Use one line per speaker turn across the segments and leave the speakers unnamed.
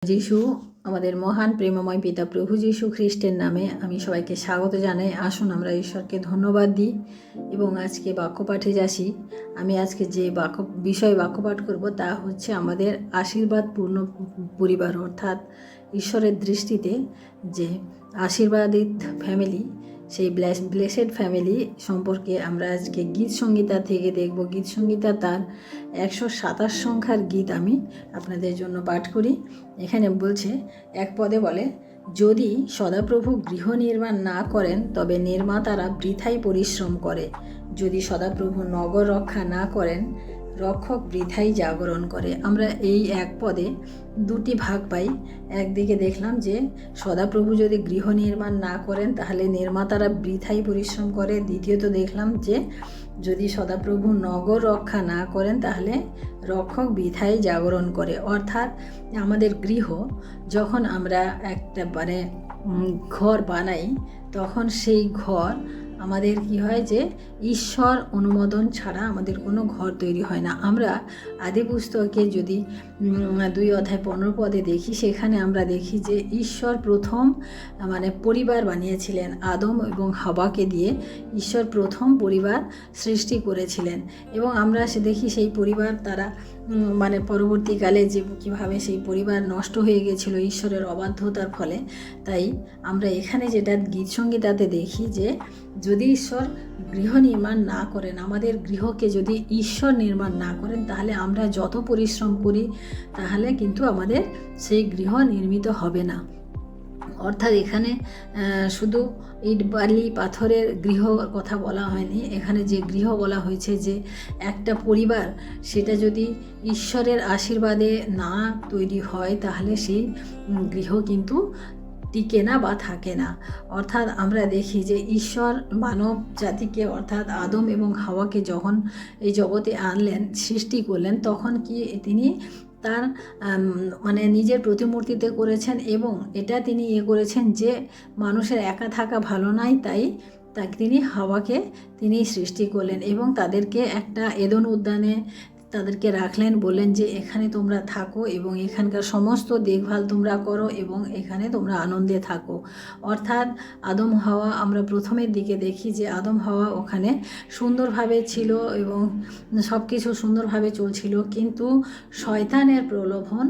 যিশু আমাদের মহান প্রেমময় পিতা প্রভু যিশু খ্রিস্টের নামে আমি সবাইকে স্বাগত জানাই। আসুন আমরা ঈশ্বরকে ধন্যবাদ দিই এবং আজকে বাক্যপাঠে যাচ্ছি। আমি আজকে যে বিষয়ে বাক্যপাঠ করব তা হচ্ছে আমাদের আশীর্বাদপূর্ণ পরিবার, অর্থাৎ ঈশ্বরের দৃষ্টিতে যে আশীর্বাদিত ফ্যামিলি, সেই ব্লেসেড ফ্যামিলি সম্পর্কে আমরা আজকে গীত সংহিতা থেকে দেখব। গীত সংহিতা তার 127 সংখ্যার গীত আমি আপনাদের জন্য পাঠ করি। এখানে বলছে, এক পদে বলে, যদি সদাপ্রভু গৃহ নির্মাণ না করেন তবে নির্মাতারা বৃথাই পরিশ্রম করে। যদি সদাপ্রভু নগর রক্ষা না করেন রক্ষক বৃথাই জাগরণ করে। আমরা এই এক পদে দুটি ভাগ পাই। একদিকে দেখলাম যে সদাপ্রভু যদি গৃহ নির্মাণ না করেন তাহলে নির্মাতারা বৃথাই পরিশ্রম করে। দ্বিতীয়ত দেখলাম যে যদি সদাপ্রভু নগর রক্ষা না করেন তাহলে রক্ষক বৃথাই জাগরণ করে। অর্থাৎ আমাদের গৃহ যখন আমরা একটা ঘর বানাই তখন সেই ঘর আমাদের কি হয় যে ঈশ্বর অনুমোদন ছাড়া আমাদের কোনো ঘর তৈরি হয় না। আমরা আদি পুস্তকে যদি 2:15 দেখি, সেখানে আমরা দেখি যে ঈশ্বর প্রথম পরিবার বানিয়েছিলেন। আদম এবং হাওয়াকে দিয়ে ঈশ্বর প্রথম পরিবার সৃষ্টি করেছিলেন এবং আমরা দেখি সেই পরিবার তারা পরবর্তীকালে যে কীভাবে সেই পরিবার নষ্ট হয়ে গেছিল ঈশ্বরের অবাধ্যতার ফলে। তাই আমরা এখানে যেটা গীত সংহিতাতে দেখি যে যদি ঈশ্বর গৃহ নির্মাণ না করেন, আমাদের গৃহকে যদি ঈশ্বর নির্মাণ না করেন তাহলে আমরা যত পরিশ্রম করি তাহলে কিন্তু আমাদের সেই গৃহ নির্মিত হবে না। অর্থাৎ এখানে শুধু ইট বালি পাথরের গৃহ কথা বলা হয়নি, এখানে যে গৃহ বলা হয়েছে যে একটা পরিবার সেটা যদি ঈশ্বরের আশীর্বাদে না তৈরি হয় তাহলে সেই গৃহ কিন্তু টিকে না বা থাকে না। অর্থাৎ আমরা দেখি যে ঈশ্বর মানব জাতিকে অর্থাৎ আদম এবং হাওয়াকে যখন এই জগতে আনলেন, সৃষ্টি করলেন, তখন কি তিনি তার নিজের প্রতিমূর্তিতে করেছেন এবং এটা তিনি করেছেন যে মানুষের একা থাকা ভালো নয়, তাই তিনি হাওয়াকে তিনি সৃষ্টি করলেন এবং তাদেরকে একটা এদেন উদ্যানে তাদেরকে রাখলেন, বললেন যে এখানে তোমরা থাকো এবং এখানকার সমস্ত দেখভাল তোমরা করো এবং এখানে তোমরা আনন্দে থাকো। অর্থাৎ আদম হাওয়া আমরা প্রথমের দিকে দেখি যে আদম হাওয়া ওখানে সুন্দরভাবে ছিল এবং সব কিছু সুন্দরভাবে চলছিল, কিন্তু শয়তানের প্রলোভন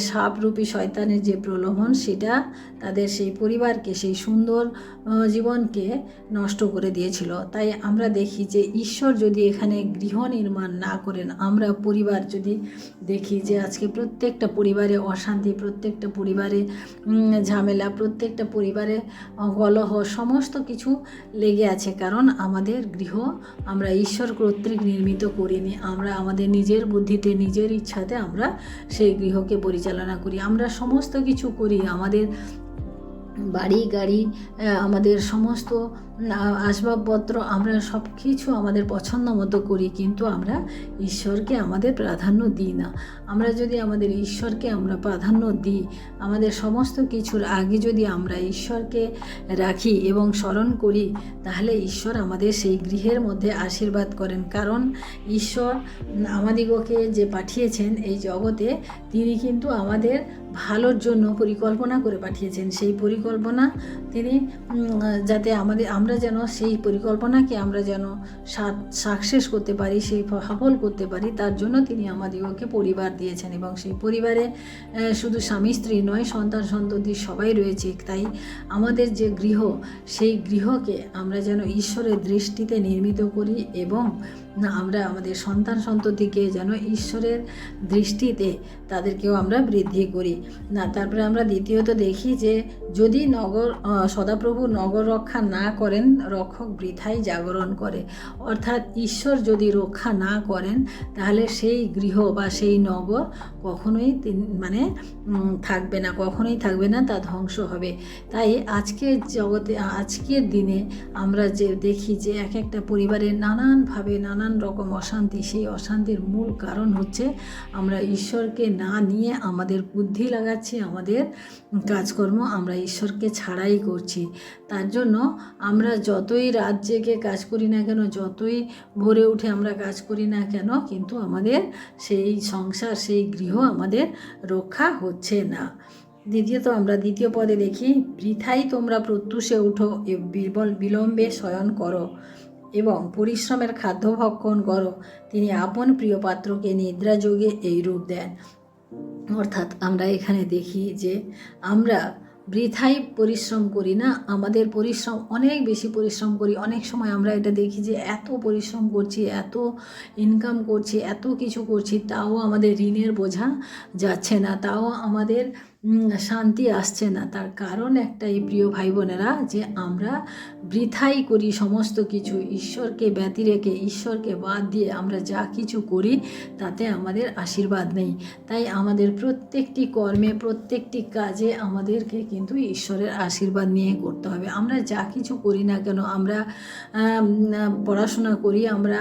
সাপরূপী শয়তানের যে প্রলোভন সেটা তাদের সেই পরিবারকে, সেই সুন্দর জীবনকে নষ্ট করে দিয়েছিল। তাই আমরা দেখি যে ঈশ্বর যদি এখানে গৃহ নির্মাণ না করেন, আমরা পরিবার যদি দেখি যে আজকে প্রত্যেকটা পরিবারে অশান্তি, প্রত্যেকটা পরিবারে ঝামেলা, প্রত্যেকটা পরিবারে কলহ, সমস্ত কিছু লেগে আছে। কারণ আমাদের গৃহ আমরা ঈশ্বর কর্তৃক নির্মিত করিনি, আমরা আমাদের নিজের বুদ্ধিতে নিজের ইচ্ছাতে আমরা সেই গৃহকে পরিচালনা করি। আমরা সমস্ত কিছু করি, আমাদের বাড়ি গাড়ি, আমাদের সমস্ত আসবাবপত্র, আমরা সব কিছু আমাদের পছন্দ মতো করি, কিন্তু আমরা ঈশ্বরকে আমাদের প্রাধান্য দিই না। আমরা যদি আমাদের ঈশ্বরকে আমরা প্রাধান্য দিই, আমাদের সমস্ত কিছুর আগে যদি আমরা ঈশ্বরকে রাখি এবং স্মরণ করি, তাহলে ঈশ্বর আমাদের সেই গৃহের মধ্যে আশীর্বাদ করেন। কারণ ঈশ্বর আমাদিগকে যে পাঠিয়েছেন এই জগতে, তিনি কিন্তু আমাদের ভালোর জন্য পরিকল্পনা করে পাঠিয়েছেন। সেই পরিকল্পনা তিনি যাতে আমরা যেন সেই পরিকল্পনাকে আমরা যেন সাকসেস করতে পারি, সেই সফল করতে পারি, তার জন্য তিনি আমাদিগকে পরিবার দিয়েছেন এবং সেই পরিবারে শুধু স্বামী স্ত্রী নয়, সন্তান সন্ততি সবাই রয়েছে। তাই আমাদের যে গৃহ, সেই গৃহকে আমরা যেন ঈশ্বরের দৃষ্টিতে নির্মিত করি এবং আমরা আমাদের সন্তান সন্ততিকে যেন ঈশ্বরের দৃষ্টিতে তাদেরকেও আমরা বৃদ্ধি করি না। তারপরে আমরা দ্বিতীয়ত দেখি যে যদি সদাপ্রভু নগর রক্ষা না করেন রক্ষক বৃথাই জাগরণ করে। অর্থাৎ ঈশ্বর যদি রক্ষা না করেন তাহলে সেই গৃহ বা সেই নগর কখনোই থাকবে না, তা ধ্বংস হবে। তাই আজকের জগতে, আজকের দিনে আমরা যে দেখি যে এক একটা পরিবারে নানানভাবে নানা নানান রকম অশান্তি, সেই অশান্তির মূল কারণ হচ্ছে আমরা ঈশ্বরকে না নিয়ে আমাদের বুদ্ধি লাগাচ্ছি, আমাদের কাজকর্ম আমরা ঈশ্বরকে ছাড়াই করছি। তার জন্য আমরা যতই রাত জেগে কাজ করি না কেন, যতই ভোরে উঠে আমরা কাজ করি না কেন, কিন্তু আমাদের সেই সংসার, সেই গৃহ আমাদের রক্ষা হচ্ছে না। দ্বিতীয়ত আমরা দ্বিতীয় পদে দেখি, বৃথাই তোমরা প্রত্যুষে উঠো, বিলম্বে শয়ন করো এবং পরিশ্রমের খাদ্য ভক্ষণ করো। তিনি আপন প্রিয় পাত্রকে নিদ্রা যোগে এই রূপ দেন। অর্থাৎ আমরা এখানে দেখি যে আমরা বৃথাই পরিশ্রম করি না, আমাদের পরিশ্রম অনেক বেশি পরিশ্রম করি। অনেক সময় আমরা এটা দেখি যে এত পরিশ্রম করছি, এত ইনকাম করছি, এত কিছু করছি, তাও আমাদের ঋণের বোঝা যাচ্ছে না, তাও আমাদের শান্তি আসছে না। তার কারণ একটাই প্রিয় ভাই বোনেরা, যে আমরা বৃথাই করি সমস্ত কিছু। ঈশ্বরকে ব্যতি রেখে, ঈশ্বরকে বাদ দিয়ে আমরা যা কিছু করি তাতে আমাদের আশীর্বাদ নেই। তাই আমাদের প্রত্যেকটি কর্মে, প্রত্যেকটি কাজে আমাদেরকে কিন্তু ঈশ্বরের আশীর্বাদ নিয়ে করতে হবে। আমরা যা কিছু করি না কেন, আমরা পড়াশোনা করি, আমরা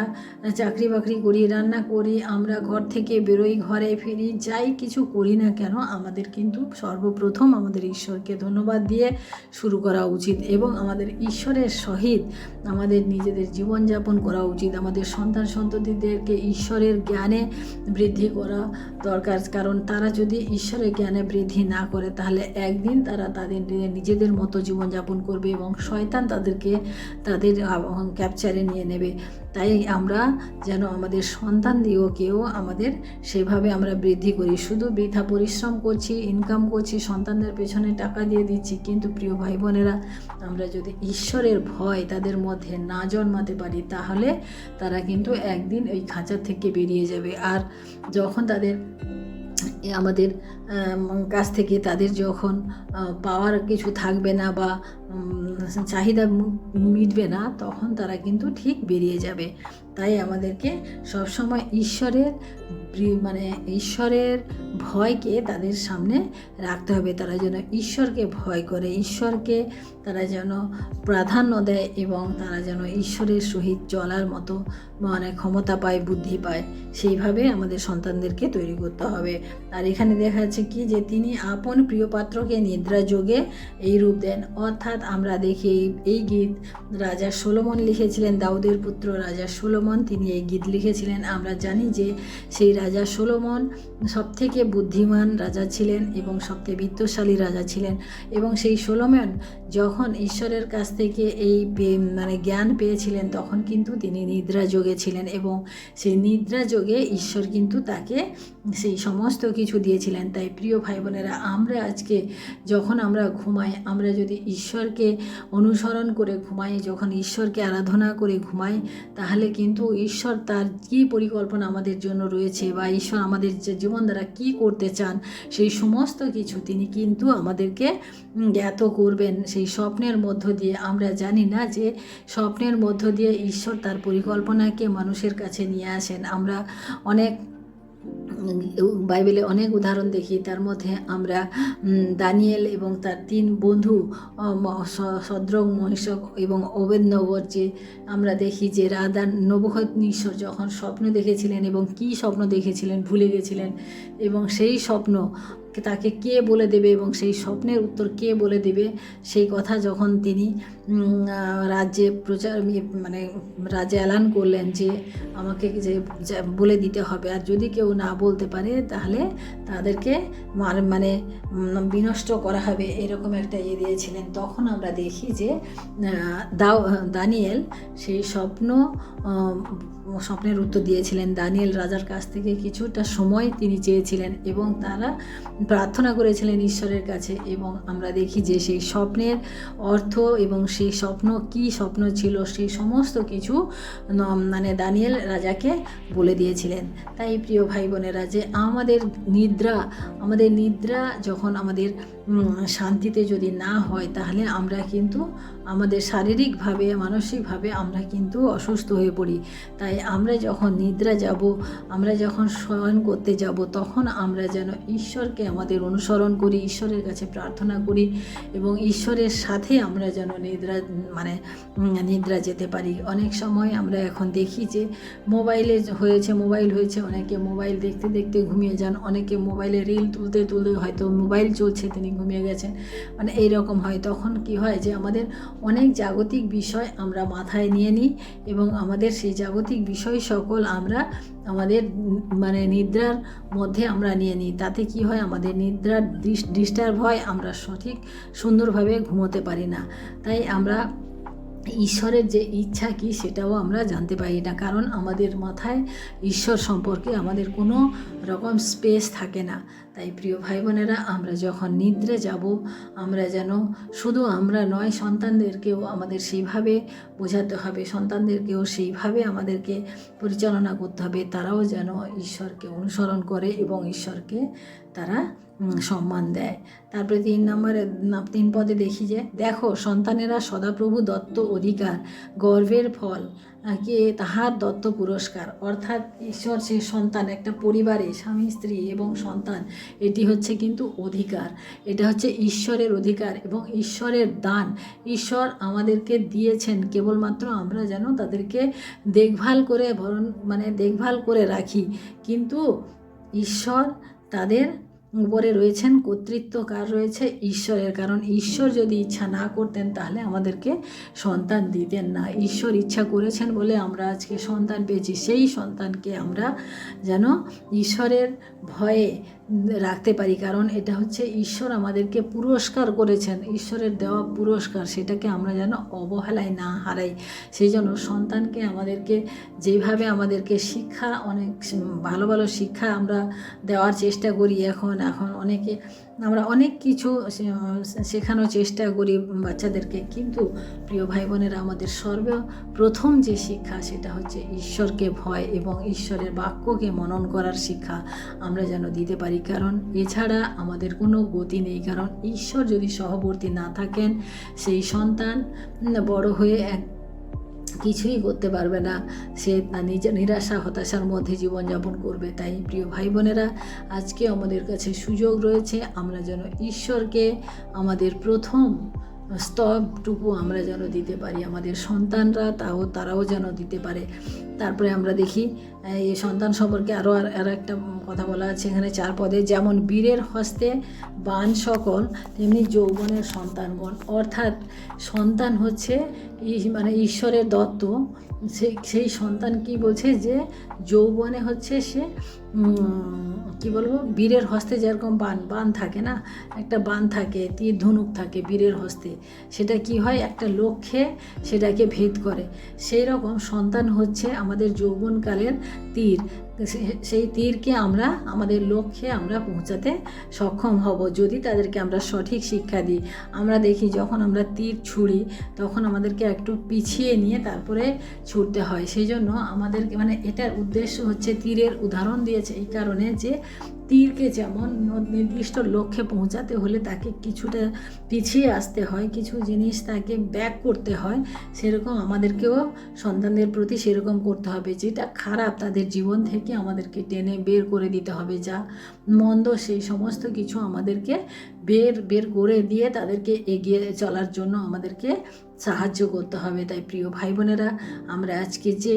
চাকরি বাকরি করি, রান্না করি, আমরা ঘর থেকে বেরোই, ঘরে ফিরি, যাই কিছু করি না কেন, আমাদের কিন্তু সর্বপ্রথম আমাদের ঈশ্বরকে ধন্যবাদ দিয়ে শুরু করা উচিত এবং আমাদের ঈশ্বরের সহিত আমাদের নিজেদের জীবনযাপন করা উচিত। আমাদের সন্তান সন্ততিদেরকে ঈশ্বরের জ্ঞানে বৃদ্ধি করা দরকার, কারণ তারা যদি ঈশ্বরের জ্ঞানে বৃদ্ধি না করে তাহলে একদিন তারা তাদের নিজেদের মতো জীবনযাপন করবে এবং শয়তান তাদেরকে তাদের ক্যাপচারে নিয়ে নেবে। তাই আমরা যেন আমাদের সন্তানদিগকেও আমাদের সেভাবে আমরা বৃদ্ধি করি। শুধু বৃথা পরিশ্রম করছি, ইনকাম করছি, সন্তানদের পেছনে টাকা দিয়ে দিচ্ছি, কিন্তু প্রিয় ভাই বোনেরা, আমরা যদি ঈশ্বরের ভয় তাদের মধ্যে না জন্মাতে পারি তাহলে তারা কিন্তু একদিন ওই খাঁচা থেকে বেরিয়ে যাবে। আর যখন তাদের আমাদের কাছ থেকে তাদের যখন পাওয়ার কিছু থাকবে না বা চাহিদা মিটবে না, তখন তারা কিন্তু ঠিক বেরিয়ে যাবে। তাই আমাদেরকে সবসময় ঈশ্বরের ভয়কে তাদের সামনে রাখতে হবে। তারা যেন ঈশ্বরকে ভয় করে, ঈশ্বরকে তারা যেন প্রাধান্য দেয় এবং তারা যেন ঈশ্বরের সহিত চলার মতো ক্ষমতা পায়, বুদ্ধি পায়। সেইভাবে আমাদের সন্তানদেরকে তৈরি করতে হবে। আর এখানে দেখা যাচ্ছে কি, যে তিনি আপন প্রিয় পাত্রকে নিদ্রা যোগে এই রূপ দেন। অর্থাৎ আমরা দেখি এই গীত রাজা সলোমন লিখেছিলেন, দাউদের পুত্র রাজা সলোমন, তিনি এই গীত লিখেছিলেন। আমরা জানি যে সেই রাজা সলোমন সবথেকে বুদ্ধিমান রাজা ছিলেন এবং সবথেকে বিত্তশালী রাজা ছিলেন। এবং সেই সলোমন যখন ঈশ্বরের কাছ থেকে এই জ্ঞান পেয়েছিলেন, তখন কিন্তু তিনি নিদ্রা যোগে ছিলেন এবং সেই নিদ্রা যোগে ঈশ্বর কিন্তু তাকে সেই সমস্ত কিছু দিয়েছিলেন। তাই প্রিয় ভাই বোনেরা, আমরা আজকে যখন আমরা ঘুমাই, আমরা যদি ঈশ্বরকে অনুসরণ করে ঘুমাই, যখন ঈশ্বরকে আরাধনা করে ঘুমাই, তাহলে কিন্তু ঈশ্বর তার কী পরিকল্পনা আমাদের জন্য রয়েছে বা ঈশ্বর আমাদের জীবন দ্বারা কী করতে চান, সেই সমস্ত কিছু তিনি কিন্তু আমাদেরকে জ্ঞাত করবেন সেই স্বপ্নের মধ্য দিয়ে। আমরা জানি না যে স্বপ্নের মধ্য দিয়ে ঈশ্বর তার পরিকল্পনাকে মানুষের কাছে নিয়ে আসেন। আমরা অনেক বাইবেলে অনেক উদাহরণ দেখি, তার মধ্যে আমরা দানিয়েল এবং তার 3 বন্ধু শদ্রক, মহিষক এবং অবেদনগর, যে আমরা দেখি যে নবুকদনেসর যখন স্বপ্ন দেখেছিলেন এবং কী স্বপ্ন দেখেছিলেন ভুলে গেছিলেন, এবং সেই স্বপ্ন তাকে কে বলে দেবে এবং সেই স্বপ্নের উত্তর কে বলে দেবে, সেই কথা যখন তিনি রাজ্যে রাজ্যে এলান করলেন যে আমাকে যে বলে দিতে হবে, আর যদি কেউ না বলতে পারে তাহলে তাদেরকে বিনষ্ট করা হবে, এরকম একটা দিয়েছিলেন। তখন আমরা দেখি যে দানিয়েল সেই স্বপ্নের উত্তর দিয়েছিলেন। দানিয়েল রাজার কাছ থেকে কিছুটা সময় তিনি চেয়েছিলেন এবং তারা প্রার্থনা করেছিলেন ঈশ্বরের কাছে, এবং আমরা দেখি যে সেই স্বপ্নের অর্থ এবং সেই স্বপ্ন কী স্বপ্ন ছিল সেই সমস্ত কিছু দানিয়েল রাজাকে বলে দিয়েছিলেন। তাই প্রিয় ভাই বোনেরা, যে আমাদের নিদ্রা যখন আমাদের শান্তিতে যদি না হয়, তাহলে আমরা কিন্তু আমাদের শারীরিকভাবে, মানসিকভাবে আমরা কিন্তু অসুস্থ হয়ে পড়ি। তাই আমরা যখন নিদ্রা যাব, আমরা যখন শয়ন করতে যাব, তখন আমরা যেন ঈশ্বরকে আমাদের অনুসরণ করি, ঈশ্বরের কাছে প্রার্থনা করি এবং ঈশ্বরের সাথে আমরা যেন নিদ্রা যেতে পারি। অনেক সময় আমরা এখন দেখি যে মোবাইল হয়েছে, অনেকে মোবাইল দেখতে দেখতে ঘুমিয়ে যান, অনেকে মোবাইলে রিল তুলতে তুলতে হয়তো মোবাইল চলছে, তিনি ঘুমিয়ে গেছেন, এইরকম হয়। তখন কি হয় যে আমাদের অনেক জাগতিক বিষয় আমরা মাথায় নিয়ে নিই এবং আমাদের সেই জাগতিক বিষয় সকল আমরা আমাদের নিদ্রার মধ্যে আমরা নিয়ে নিই। তাতে কি হয়, আমাদের নিদ্রার ডিস্টার্ব হয়, আমরা সঠিক সুন্দরভাবে ঘুমোতে পারি না। তাই আমরা ঈশ্বরের যে ইচ্ছা কি সেটাও আমরা জানতে পারি না, কারণ আমাদের মাথায় ঈশ্বর সম্পর্কে আমাদের কোনো রকম স্পেস থাকে না। তাই প্রিয় ভাই বোনেরা, আমরা যখন নিদ্রে যাব, আমরা যেন শুধু আমরা নয়, সন্তানদেরকেও আমাদের সেইভাবে বোঝাতে হবে, সন্তানদেরকেও সেইভাবে আমাদেরকে পরিচালনা করতে হবে, তারাও যেন ঈশ্বরকে অনুসরণ করে এবং ঈশ্বরকে তারা সম্মান দেয়। তারপরে 3 পদে দেখি যে, দেখো সন্তানেরা সদাপ্রভু দত্ত অধিকার, গর্ভের ফল কে তাহার দত্ত পুরস্কার। অর্থাৎ ঈশ্বর সেই সন্তান, একটা পরিবারে স্বামী স্ত্রী এবং সন্তান, এটি হচ্ছে কিন্তু অধিকার, এটা হচ্ছে ঈশ্বরের অধিকার এবং ঈশ্বরের দান। ঈশ্বর আমাদেরকে দিয়েছেন, কেবলমাত্র আমরা যেন তাদেরকে দেখভাল করে রাখি। কিন্তু ঈশ্বর তাদের উপরে রয়েছেন, কর্তৃত্ব কার রয়েছে? ঈশ্বরের। কারণ ঈশ্বর যদি ইচ্ছা না করতেন তাহলে আমাদেরকে সন্তান দিতেন না। ঈশ্বর ইচ্ছা করেছেন বলে আমরা আজকে সন্তান পেয়েছি। সেই সন্তানকে আমরা যেন ঈশ্বরের ভয়ে রাখতে পারি, কারণ এটা হচ্ছে ঈশ্বর আমাদেরকে পুরস্কার করেছেন, ঈশ্বরের দেওয়া পুরস্কার, সেটাকে আমরা যেন অবহেলায় না হারাই। সেই জন্য সন্তানকে আমাদেরকে যেভাবে আমাদেরকে শিক্ষা, অনেক ভালো ভালো শিক্ষা আমরা দেওয়ার চেষ্টা করি, এখন আমরা অনেক কিছু শেখানোর চেষ্টা করি বাচ্চাদেরকে, কিন্তু প্রিয় ভাই বোনেরা, আমাদের সর্বপ্রথম যে শিক্ষা সেটা হচ্ছে ঈশ্বরকে ভয় এবং ঈশ্বরের বাক্যকে মনন করার শিক্ষা আমরা যেন দিতে পারি, কারণ এছাড়া আমাদের কোনো গতি নেই। কারণ ঈশ্বর যদি সহবর্তী না থাকেন, সেই সন্তান বড় হয়ে কিছুই করতে পারবে না, সে নিজের নিরাশা হতাশার মধ্যে জীবনযাপন করবে। তাই প্রিয় ভাই বোনেরা, আজকে আমাদের কাছে সুযোগ রয়েছে, আমরা যেন ঈশ্বরকে আমাদের প্রথম স্তবটুকু আমরা যেন দিতে পারি, আমাদের সন্তানরা তারাও যেন দিতে পারে। তারপরে আমরা দেখি এই সন্তান সম্পর্কে আরও একটা কথা বলা আছে এখানে 4 পদে, যেমন বীরের হস্তে বাণ সকল, তেমনি যৌবনের সন্তানগণ। অর্থাৎ সন্তান হচ্ছে ঈশ্বরের দত্ত। সেই সন্তান কি বলছে যে যৌবনে হচ্ছে সে বীরের হস্তে যেরকম বাণ থাকে না, একটা বাণ থাকে, তীর ধনুক থাকে বীরের হস্তে, সেটা কি হয়, একটা লক্ষ্যে সেটাকে ভেদ করে। সেই রকম সন্তান হচ্ছে আমাদের যৌবনকালের তীর, সেই তীরকে আমরা আমাদের লক্ষ্যে আমরা পৌঁছাতে সক্ষম হব যদি তাদেরকে আমরা সঠিক শিক্ষা দিই। আমরা দেখি যখন আমরা তীর ছুঁড়ি তখন আমাদেরকে একটু পিছিয়ে নিয়ে তারপরে ছুটতে হয়। সেই জন্য আমাদেরকে এটার উদ্দেশ্য হচ্ছে, তীরের উদাহরণ দিয়েছে এই কারণে যে তীরকে যেমন নির্দিষ্ট লক্ষ্যে পৌঁছাতে হলে তাকে কিছুটা পিছিয়ে আসতে হয়, কিছু জিনিস তাকে ব্যাক করতে হয়, সেরকম আমাদেরকেও সন্তানদের প্রতি সেরকম করতে হবে। যেটা খারাপ তাদের জীবন থেকে আমাদেরকে টেনে বের করে দিতে হবে, যা মন্দ সেই সমস্ত কিছু আমাদেরকে বের করে দিয়ে তাদেরকে এগিয়ে চলার জন্য আমাদেরকে সাহায্য করতে হবে। তাই প্রিয় ভাই বোনেরা, আমরা আজকে যে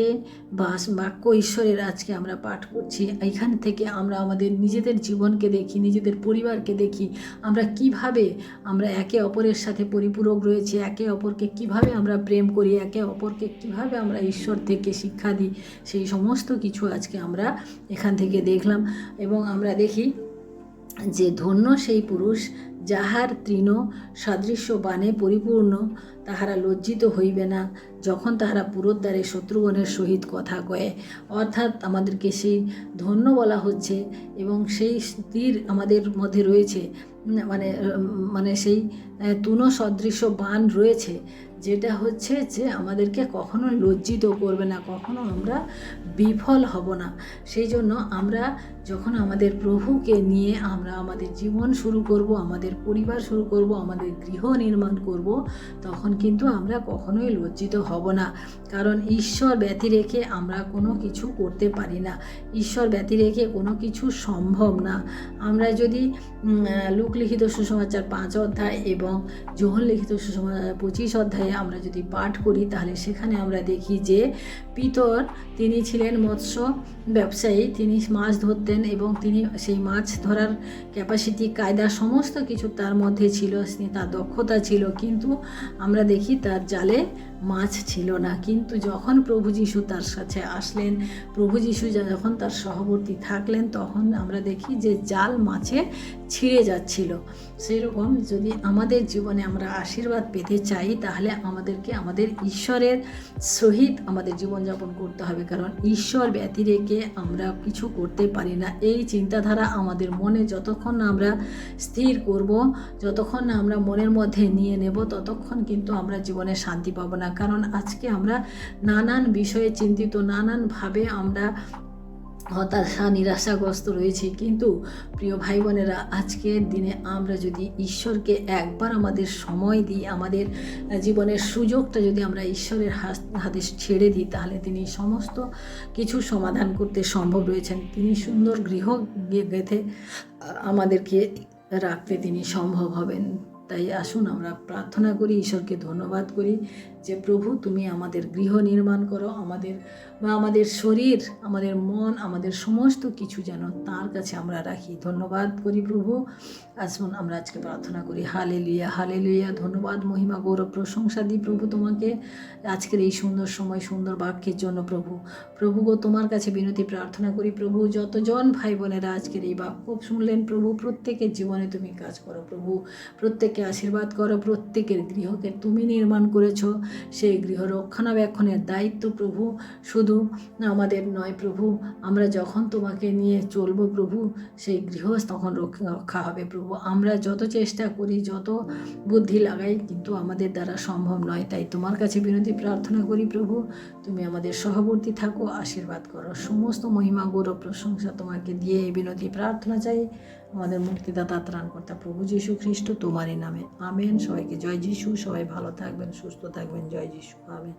বাক্য ঈশ্বরের আজকে আমরা পাঠ করছি, এখান থেকে আমরা আমাদের নিজেদের জীবনকে দেখি, নিজেদের পরিবারকে দেখি, আমরা কিভাবে আমরা একে অপরের সাথে পরিপূরক রয়েছে, একে অপরকে কিভাবে আমরা প্রেম করি, একে অপরকে কিভাবে আমরা ঈশ্বর থেকে শিক্ষা দিই, সেই সমস্ত কিছু আজকে আমরা এখান থেকে দেখলাম। এবং আমরা দেখি যে ধন্য সেই পুরুষ যাহার তৃণ সাদৃশ্য বাণে পরিপূর্ণ, তাহারা লজ্জিত হইবে না যখন তাহারা পুরোদ্ধারে শত্রুগণের সহিত কথা কয়ে। অর্থাৎ আমাদেরকে সেই ধন্য বলা হচ্ছে এবং সেই তীর আমাদের মধ্যে রয়েছে, সেই তুনো সদৃশ্য বাণ রয়েছে, যেটা হচ্ছে যে আমাদেরকে কখনো লজ্জিত করবে না, কখনো আমরা বিফল হব না। সেই জন্য আমরা যখন আমাদের প্রভুকে নিয়ে আমরা আমাদের জীবন শুরু করব, আমাদের পরিবার শুরু করব, আমাদের গৃহ নির্মাণ করব, তখন কিন্তু আমরা কখনোই লজ্জিত হব না। কারণ ঈশ্বর ব্যতি রেখে আমরা কোনো কিছু করতে পারি না, ঈশ্বর ব্যতি রেখে কোনো কিছু সম্ভব না। আমরা যদি লূক লিখিত সুসমাচার 5 অধ্যায় এবং যোহন লিখিত সুসমাচার 25 অধ্যায়ে আমরা যদি পাঠ করি, তাহলে সেখানে আমরা দেখি যে পিতর তিনি ছিলেন মৎস্য ব্যবসায়ী, তিনি মাছ ধরতেন এবং তিনি সেই মাছ ধরার ক্যাপাসিটি, কায়দা সমস্ত কিছু তার মধ্যে ছিল, তার দক্ষতা ছিল, কিন্তু আমরা দেখি তার জালে মাছ ছিল না। কিন্তু যখন প্রভু যীশু তার কাছে আসলেন, প্রভু যীশু যখন তার সহবর্তী থাকলেন, তখন আমরা দেখি যে জাল মাছে ছিঁড়ে যাচ্ছিল। সেরকম যদি আমাদের জীবনে আমরা আশীর্বাদ পেতে চাই, তাহলে আমাদেরকে আমাদের ঈশ্বরের সহিত আমাদের জীবনযাপন করতে হবে, কারণ ঈশ্বর ব্যতি রেখে আমরা কিছু করতে পারি না। এই চিন্তাধারা আমাদের মনে যতক্ষণ না আমরা স্থির করব, যতক্ষণ না আমরা মনের মধ্যে নিয়ে নেব, ততক্ষণ কিন্তু আমরা জীবনে শান্তি পাবো না। কারণ আজকে আমরা নানান বিষয়ে চিন্তিত, নানানভাবে আমরা হতাশা নিরাশাগ্রস্ত রয়েছি। কিন্তু প্রিয় ভাই বোনেরা, আজকের দিনে আমরা যদি ঈশ্বরকে একবার আমাদের সময় দিই, আমাদের জীবনের সুযোগটা যদি আমরা ঈশ্বরের হাতে ছেড়ে দিই, তাহলে তিনি সমস্ত কিছু সমাধান করতে সম্ভব রয়েছেন। তিনি সুন্দর গৃহ গেঁথে আমাদেরকে রাখতে তিনি সম্ভব হবেন। তাই আসুন আমরা প্রার্থনা করি, ঈশ্বরকে ধন্যবাদ করি যে প্রভু তুমি আমাদের গৃহ নির্মাণ করো, আমাদের শরীর, আমাদের মন, আমাদের সমস্ত কিছু যেন তার কাছে আমরা রাখি। ধন্যবাদ করি প্রভু। আসুন আমরা আজকে প্রার্থনা করি। Hallelujah, hallelujah. ধন্যবাদ, মহিমা, গৌরব, প্রশংসা দিই প্রভু তোমাকে আজকের এই সুন্দর সময়, সুন্দর বাক্যের জন্য। প্রভু গো, তোমার কাছে বিনতি প্রার্থনা করি প্রভু, যতজন ভাই বোনেরা আজকের এই বাক্য শুনলেন প্রভু, প্রত্যেকের জীবনে তুমি কাজ করো প্রভু, প্রত্যেককে আশীর্বাদ করো। প্রত্যেকের গৃহকে তুমি নির্মাণ করেছো, সেই গৃহ রক্ষণাবেক্ষণের দায়িত্ব প্রভু শুধু আমাদের নয় প্রভু, আমরা যখন তোমাকে নিয়ে চলবো প্রভু, সেই গৃহ তখন রক্ষা হবে প্রভু। আমরা যত চেষ্টা করি, যত বুদ্ধি লাগাই, কিন্তু আমাদের দ্বারা সম্ভব নয়। তাই তোমার কাছে বিনতি প্রার্থনা করি প্রভু, তুমি আমাদের সহবর্তী থাকো, আশীর্বাদ করো। সমস্ত মহিমা, গৌরব, প্রশংসা তোমাকে দিয়ে এই বিনতি প্রার্থনা চাই আমাদের মুক্তিদাতা ত্রাণকর্তা প্রভু যীশু খ্রিস্ট তোমারই নামে, আমেন। সবাইকে জয় যীশু। সবাই ভালো থাকবেন, সুস্থ থাকবেন। জয় যীশু, আমেন।